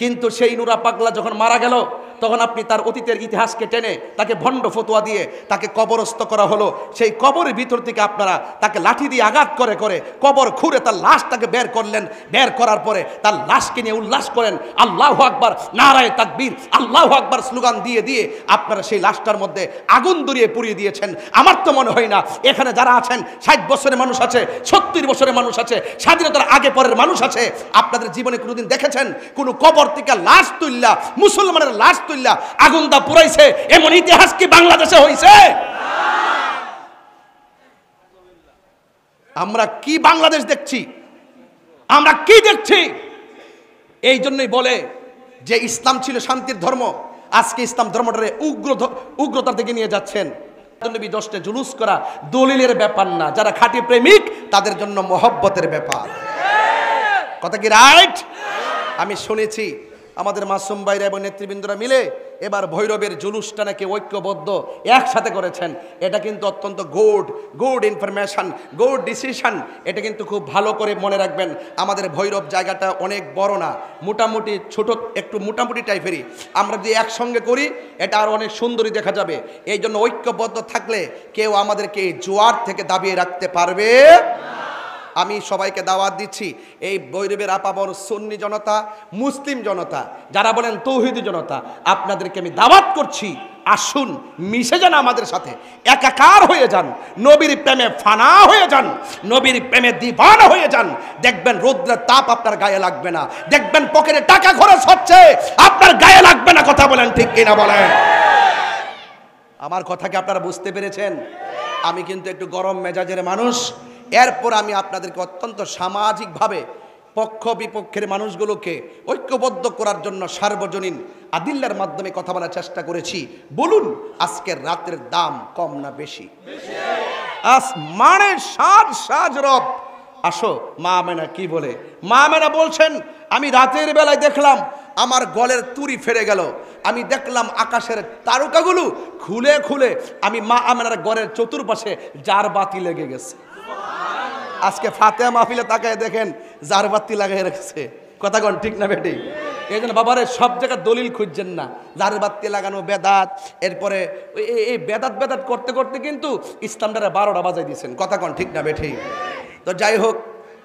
কিন্তু সেই নুরা পাগলা যখন মারা গেল তখন আপনি তার অতীতের ইতিহাসকে টেনে তাকে ভণ্ড ফতোয়া দিয়ে তাকে কবরস্থ করা হলো। সেই কবরের ভিতর থেকে আপনারা তাকে লাঠি দিয়ে আঘাত করে করে কবর খুঁড়ে তার লাশটাকে বের করলেন। বের করার পরে তার লাশকে নিয়ে উল্লাস করেন, আল্লাহু আকবার, নারায়ে তাকবীর, আল্লাহু আকবার স্লোগান দিয়ে দিয়ে আপনারা সেই লাশটার মধ্যে আগুন ধরিয়ে পুড়িয়ে দিয়েছেন। আমার তো মনে হয় না এখানে যারা আছেন 60 বছরের মানুষ আছে, 70 বছরের মানুষ আছে, স্বাধীনতার আগে পরের মানুষ আছে, আপনাদের জীবনে কোনোদিন দেখেছেন কোনো কবর থেকে লাশ তুললা, মুসলমানের লাশ তুললা আগুন দা পুরাইছে? এমন ইতিহাস কি বাংলাদেশে হইছে? আমরা কি বাংলাদেশ দেখছি? আমরা কি দেখছি? এই জন্যই বলে যে ইসলাম ছিল শান্তির ধর্ম, আজকে ইসলাম ধর্মটারে উগ্রতার দিকে নিয়ে যাচ্ছেন। নবী দশটা জুলুস করা দলিলের ব্যাপার না, যারা খাঁটি প্রেমিক তাদের জন্য মহব্বতের ব্যাপার। কথা কি রাইট? আমি শুনেছি আমাদের মাসুম ভাইরা এবং নেতৃবৃন্দরা মিলে এবার ভৈরবের জুলুসটা নাকি ঐক্যবদ্ধ একসাথে করেছেন। এটা কিন্তু অত্যন্ত গুড ইনফরমেশন, গুড ডিসিশন। এটা কিন্তু খুব ভালো করে মনে রাখবেন। আমাদের ভৈরব জায়গাটা অনেক বড় না, মোটামুটি ছোট, একটু মোটামুটি টাইপেরই। আমরা যদি একসঙ্গে করি এটা আরও অনেক সুন্দরী দেখা যাবে। এই জন্য ঐক্যবদ্ধ থাকলে কেউ আমাদেরকে এই জোয়ার থেকে দাবিয়ে রাখতে পারবে। আমি সবাইকে দাওয়াত দিচ্ছি, এই ভৈরবের আপাবর সুন্নি জনতা, মুসলিম জনতা, যারা বলেন তৌহিদি জনতা, আপনাদেরকে আমি দাওয়াত করছি, আসুন মিশে যান আমাদের সাথে, একাকার হয়ে যান, নবীর প্রেমে ফানা হয়ে যান, নবীর প্রেমে দিবানা হয়ে যান। দেখবেন রৌদ্রের তাপ আপনার গায়ে লাগবে না, দেখবেন পকেটে টাকা খরচ হচ্ছে আপনার গায়ে লাগবে না। কথা বলেন ঠিক কিনা বলেন? আমার কথা কি আপনারা বুঝতে পেরেছেন? আমি কিন্তু একটু গরম মেজাজের মানুষ। এরপর আমি আপনাদেরকে অত্যন্ত সামাজিকভাবে পক্ষ বিপক্ষের মানুষগুলোকে ঐক্যবদ্ধ করার জন্য সার্বজনীন আদিল্লার মাধ্যমে কথা বলার চেষ্টা করেছি। বলুন আজকের রাতের দাম কম না বেশি? আসমানের সাজ রব। আসো, মা আমেনা কি বলে? মা আমেনা বলছেন, আমি রাতের বেলায় দেখলাম আমার গলের তুড়ি ফেরে গেল, আমি দেখলাম আকাশের তারকাগুলো খুলে খুলে আমি মা আমেনার গলের চতুর্পাশে জার বাতি লেগে গেছে। আজকে ফাতেহা মাহফিলে তাকায় দেখেন জার বাতি লাগাই রেখেছে। কথা কোন ঠিক না বেটি? এই জন্য বাবারে সব জায়গায় দলিল খুঁজছেন না, জার বাতি লাগানো বেদাত। এরপরে এই বেদাত করতে করতে কিন্তু ইসলামটারে 12টা বাজাই দিয়েছেন। কথা কোন ঠিক না বেটি? তো যাই হোক,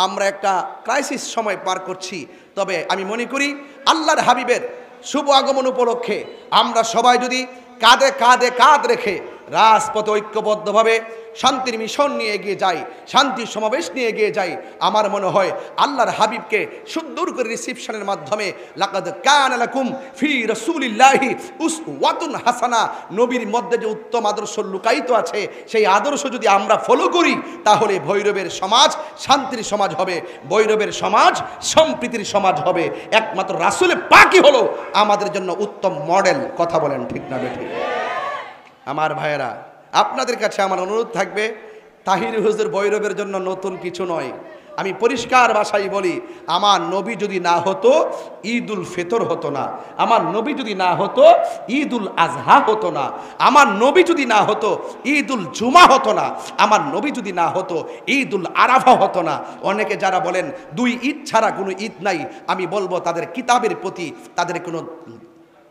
আমরা একটা ক্রাইসিস সময় পার করছি। তবে আমি মনে করি আল্লাহর হাবিবের শুভ আগমন উপলক্ষে আমরা সবাই যদি কাঁধে কাঁধে কাঁধ রেখে রাজপথে ঐক্যবদ্ধভাবে শান্তির মিশন নিয়ে এগিয়ে যাই, শান্তির সমাবেশ নিয়ে এগিয়ে যাই, আমার মনে হয় আল্লাহর হাবিবকে সুন্দর করে রিসিপশনের মাধ্যমে লাকাদ কানা লাকুম ফি রাসূলিল্লাহি উসওয়াতুন হাসানা, নবীর মধ্যে যে উত্তম আদর্শ লুকায়িত আছে সেই আদর্শ যদি আমরা ফলো করি তাহলে ভৈরবের সমাজ শান্তির সমাজ হবে, ভৈরবের সমাজ সম্প্রীতির সমাজ হবে। একমাত্র রাসূলে পাকই হলো আমাদের জন্য উত্তম মডেল। কথা বলেন ঠিক না বেঠিক? আমার ভাইয়েরা, আপনাদের কাছে আমার অনুরোধ থাকবে, তাহির হুজুর ভৈরবের জন্য নতুন কিছু নয়। আমি পরিষ্কার ভাষায় বলি, আমার নবী যদি না হতো ঈদুল ফিতর হতো না, আমার নবী যদি না হতো ঈদুল আজহা হতো না, আমার নবী যদি না হতো ঈদুল জুমা হতো না, আমার নবী যদি না হতো ঈদুল আরাফা হতো না। অনেকে যারা বলেন 2 ঈদ ছাড়া কোনো ঈদ নাই, আমি বলবো তাদের কিতাবের প্রতি তাদের কোনো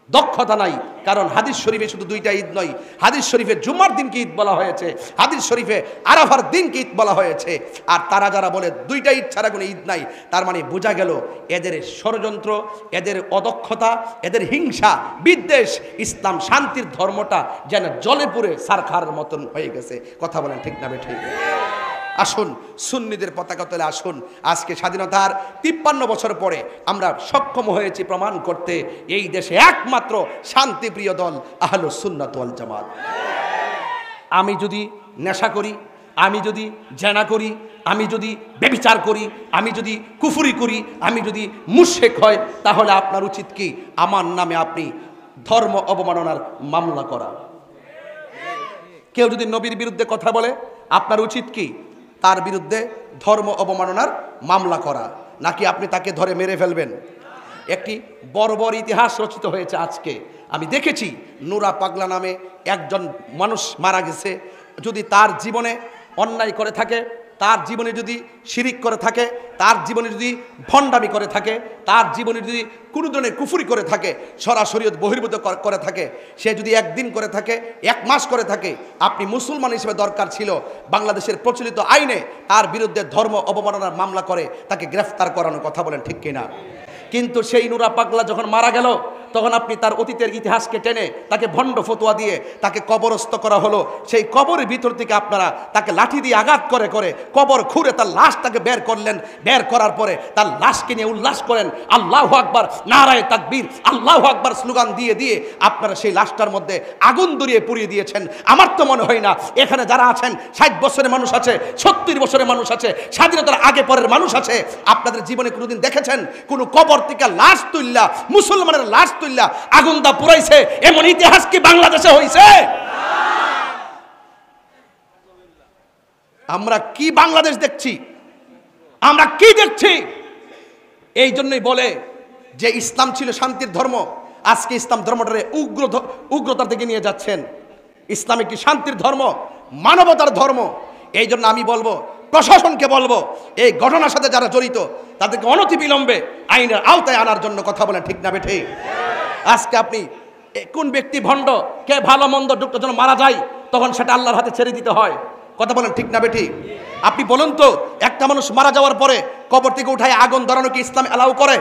দক্ষতা নাই। কারণ হাদিস শরীফে শুধু 2টা ঈদ নয়, হাদিস শরীফে জুমার দিনকে ঈদ বলা হয়েছে, হাদিস শরীফে আরাফার দিনকে ঈদ বলা হয়েছে। আর তারা যারা বলে 2টা ঈদ ছাড়া কোনো ঈদ নাই, তার মানে বোঝা গেল এদের ষড়যন্ত্র, এদের অদক্ষতা, এদের হিংসা বিদ্বেষ, ইসলাম শান্তির ধর্মটা যেন জলে পুড়ে সারখার মতন হয়ে গেছে। কথা বলেন ঠিক না বেঠিক? আসুন সুন্নিদের পতাকা তলে আসুন। আজকে স্বাধীনতার 53 বছর পরে আমরা সক্ষম হয়েছি প্রমাণ করতে এই দেশে একমাত্র শান্তিপ্রিয় দল আহলুস সুন্নাত ওয়াল জামাত। আমি যদি নেশা করি, আমি যদি জেনা করি, আমি যদি ব্যভিচার করি, আমি যদি কুফরি করি, আমি যদি মুশরিক হয়, তাহলে আপনার উচিত কি? আমার নামে আপনি ধর্ম অবমাননার মামলা করা। কেউ যদি নবীর বিরুদ্ধে কথা বলে, আপনার উচিত কি? তার বিরুদ্ধে ধর্ম অবমাননার মামলা করা, নাকি আপনি তাকে ধরে মেরে ফেলবেন? একটি বর্বর ইতিহাস রচিত হয়েছে আজকে। আমি দেখেছি নুরা পাগলা নামে একজন মানুষ মারা গেছে। যদি তার জীবনে অন্যায় করে থাকে তার জীবনে যদি শিরিক করে থাকে, তার জীবনে যদি ভণ্ডামি করে থাকে, তার জীবনে যদি কোনো ধরনের কুফরি করে থাকে, সরাসরি বহির্ভূত করে থাকে, সে যদি একদিন করে থাকে, 1 মাস করে থাকে, আপনি মুসলমান হিসেবে দরকার ছিল বাংলাদেশের প্রচলিত আইনে তার বিরুদ্ধে ধর্ম অবমাননার মামলা করে তাকে গ্রেফতার করানোর কথা বলেন, ঠিক কিনা? কিন্তু সেই নুরা পাগলা যখন মারা গেল, তখন আপনি তার অতীতের ইতিহাসকে টেনে তাকে ভণ্ড ফতোয়া দিয়ে তাকে কবরস্থ করা হলো। সেই কবরের ভিতর থেকে আপনারা তাকে লাঠি দিয়ে আঘাত করে করে কবর খুঁড়ে তার লাশটাকে বের করলেন। বের করার পরে তার লাশকে নিয়ে উল্লাস করেন, আল্লাহু আকবার, নারায়ে তাকবীর, আল্লাহু আকবার স্লোগান দিয়ে দিয়ে আপনারা সেই লাশটার মধ্যে আগুন ধরিয়ে পুড়িয়ে দিয়েছেন। আমার তো মনে হয় না এখানে যারা আছেন 60 বছরের মানুষ আছে, 70 বছরের মানুষ আছে, স্বাধীনতার আগে পরের মানুষ আছে, আপনাদের জীবনে কোনোদিন দেখেছেন কোনো কবর থেকে লাশ তুললা, মুসলমানের লাশ তুললা আগুন দা পুরাইছে? এমন ইতিহাস কি বাংলাদেশে হইছে? আমরা কি বাংলাদেশ দেখছি? আমরা কি দেখছি? এই জন্যই বলে যে ইসলাম ছিল শান্তির ধর্ম, আজকে ইসলাম ধর্মটারে উগ্রতার দিকে নিয়ে যাচ্ছেন। ইসলাম একটি শান্তির ধর্ম, মানবতার ধর্ম। এই জন্য আমি বলবো, প্রশাসনকে বলবো, এই ঘটনার সাথে যারা জড়িত তাদেরকে অনতিবিলম্বে আইনের আওতায় আনার জন্য কথা বলেন, ঠিক না বেঠে? আজকে আপনি কোন ব্যক্তি ভণ্ড, কে ভালো মন্দ যখন মারা যায় তখন সেটা আল্লাহর হাতে ছেড়ে দিতে হয়, কথা বলেন, ঠিক না বেঠি? আপনি বলুন তো, একটা মানুষ মারা যাওয়ার পরে কবর থেকে উঠায় আগুন ধরানো কি ইসলাম অ্যালাউ করে?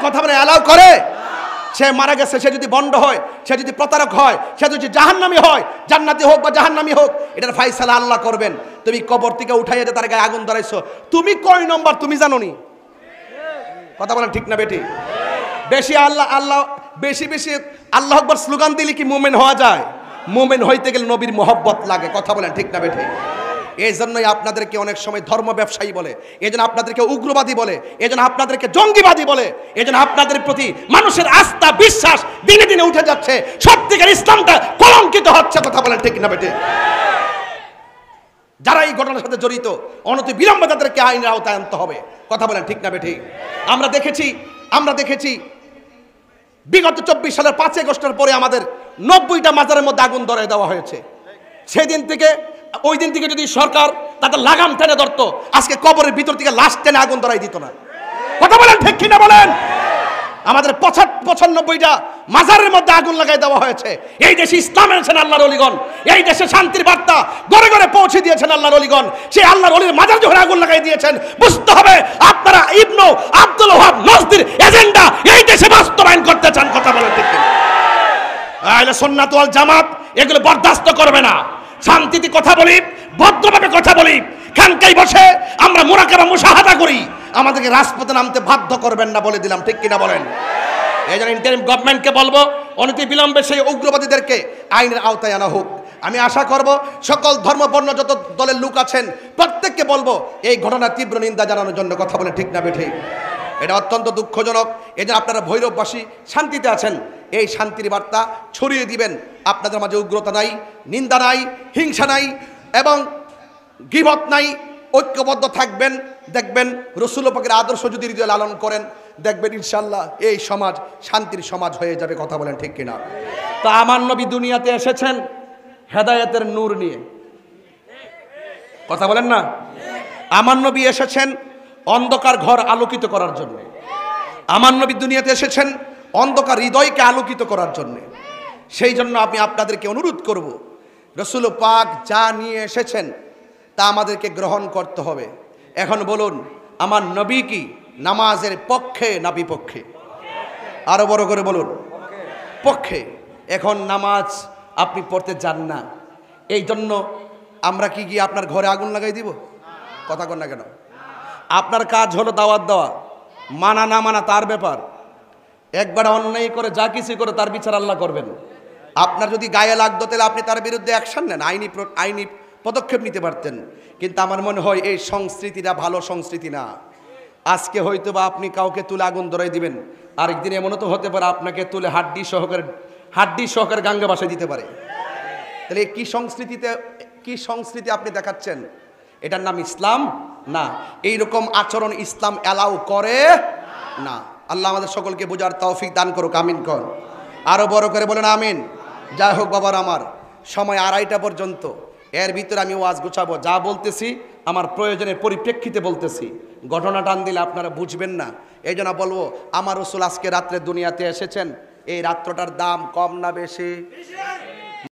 কথা বলে অ্যালাউ করে? সে মারা গেছে, সে যদি ভণ্ড হয়, সে যদি প্রতারক হয়, সে যদি জাহান্নামী হয়, জান্নাতি হোক বা জাহান্নামী হোক, এটার ফায়সালা আল্লাহ করবেন। তুমি কবর থেকে উঠাইয়া তার গায়ে আগুন ধরাইছো, তুমি কয় নম্বর তুমি জানো নি? কথা বলেন, ঠিক না বেটি? বেশি আল্লাহ আল্লাহ বেশি বেশি আল্লাহু আকবার স্লোগান দিলে কি মুমিন হওয়া যায়? মুমিন হইতে গেলে নবীর মহব্বত লাগে, কথা বলেন, ঠিক না বেটি? এই জন্যই আপনাদেরকে অনেক সময় ধর্ম ব্যবসায়ী বলে, এই জন্য আপনাদেরকে উগ্রবাদী বলে, এই জন্য আপনাদেরকে জঙ্গিবাদী বলে, এই জন্য আপনাদের প্রতি মানুষের আস্থা বিশ্বাস দিনে দিনে উঠে যাচ্ছে, সত্যিকার ইসলামটা কলঙ্কিত হচ্ছে, কথা বলেন, ঠিক না বেটি? যারা এই ঘটনার সাথে জড়িত অনতিবিলম্বে তাদেরকে আইনের আওতায় আনতে হবে, কথা বলেন, ঠিক না বেটি? আমরা দেখেছি বিগত 24 সালের 5 আগস্টের পরে আমাদের 90টা মাজারের মধ্যে আগুন ধরিয়ে দেওয়া হয়েছে। সেদিন থেকে ওই দিন থেকে যদি সরকার তাদের লাগাম টেনে ধরতো, আজকে কবরের ভিতর থেকে লাশ টেনে আগুন ধরাই দিত না, কথা বলেন, ঠিক কিনা বলেন? আমাদের 95টা মাজারের মধ্যে আগুন লাগাই দেওয়া হয়েছে। এই দেশে ইসলাম এনেছেন আল্লাহর ওলিগণ, এই দেশে শান্তির বার্তা ঘরে ঘরে পৌঁছে দিয়েছেন আল্লাহর ওলিগণ। সেই আল্লাহর ওলির মাজার যখন আগুন লাগাই দিয়েছেন, বুঝতে হবে আপনারা ইবনু আব্দুল ওয়াহাব নজদির এজেন্ডা এই দেশে বাস্তবায়ন করতে চান, কথা বলেন, ঠিক কিনা? আহলে সুন্নাত ওয়াল জামাত এগুলো বরদাস্ত করবে না। শান্তিতে কথা বলি, ভদ্রভাবে কথা বলি, খানকায় বসে আমরা মুরাকাবা মুশাহাদা করি, আমাদেরকে রাজপথে নামতে বাধ্য করবেন না, বলে দিলাম, ঠিক কিনা বলেন? এই জন্য ইন্টারিম গভর্নমেন্টকে বলবো, অনতি বিলম্বে সেই উগ্রবাদীদেরকে আইনের আওতায় আনা হোক। আমি আশা করব সকল ধর্মবর্ণ যত দলের লোক আছেন প্রত্যেককে বলবো এই ঘটনার তীব্র নিন্দা জানানোর জন্য, কথা বলে, ঠিক না বেঠি? এটা অত্যন্ত দুঃখজনক। এই জন্য আপনারা ভৈরববাসী শান্তিতে আছেন, এই শান্তির বার্তা ছড়িয়ে দিবেন। আপনাদের মাঝে উগ্রতা নাই, নিন্দা নাই, হিংসা নাই এবং গীবত নাই, ঐক্যবদ্ধ থাকবেন। দেখবেন রাসূল পাকের আদর্শ যদি হৃদয়ে লালন করেন, দেখবেন ইনশাআল্লাহ এই সমাজ শান্তির সমাজ হয়ে যাবে, কথা বলেন, ঠিক কিনা? তো আমার নবী দুনিয়াতে এসেছেন হেদায়েতের নূর নিয়ে, কথা বলেন না? আমার নবী এসেছেন অন্ধকার ঘর আলোকিত করার জন্য। আমার নবী দুনিয়াতে এসেছেন অন্ধকার হৃদয়কে আলোকিত করার জন্য। সেই জন্য আমি আপনাদেরকে অনুরোধ করব, রাসূল পাক যা নিয়ে এসেছেন তা আমাদেরকে গ্রহণ করতে হবে। এখন বলুন, আমার নবী কি নামাজের পক্ষে না বিপক্ষে? আরো বড় করে বলুন, পক্ষে। এখন নামাজ আপনি পড়তে যান না, এই জন্য আমরা কি গিয়ে আপনার ঘরে আগুন লাগাই দিব? কথা কন না কেন? আপনার কাজ হলো দাওয়াত দেওয়া, মানা না মানা তার ব্যাপার। একবার অন্যায় করে যা কিছু করে তার বিচার আল্লাহ করবেন। আপনার যদি গায়ে লাগতো তাহলে আপনি তার বিরুদ্ধে অ্যাকশন নেন, আইনি পদক্ষেপ নিতে পারতেন। কিন্তু আমার মনে হয় এই সংস্কৃতিটা ভালো সংস্কৃতি না। আজকে হয়তো বা আপনি কাউকে তুলে আগুন ধরাই দিবেন, আরেকদিন এমনও তো হতে পারে আপনাকে তুলে হাড্ডি সহকারে গাঙ্গে বাসায় দিতে পারে। তাহলে কি সংস্কৃতি আপনি দেখাচ্ছেন? এটার নাম ইসলাম না। এইরকম আচরণ ইসলাম অ্যালাউ করে না। আল্লাহ আমাদের সকলকে বোঝার তৌফিক দান করুক, আমিন কর। আরো বড় করে বলেন আমিন। যাই হোক বাবার আমার, সময় 2:30 পর্যন্ত, এর ভিতরে আমি ওয়াজ গোছাবো, যা বলতেছি আমার প্রয়োজনের পরিপ্রেক্ষিতে বলতেছি, ঘটনা টান দিলে আপনারা বুঝবেন না। এই জন্য বলবো, আমার রসুল আজকে রাত্রে দুনিয়াতে এসেছেন, এই রাত্রটার দাম কম না বেশি?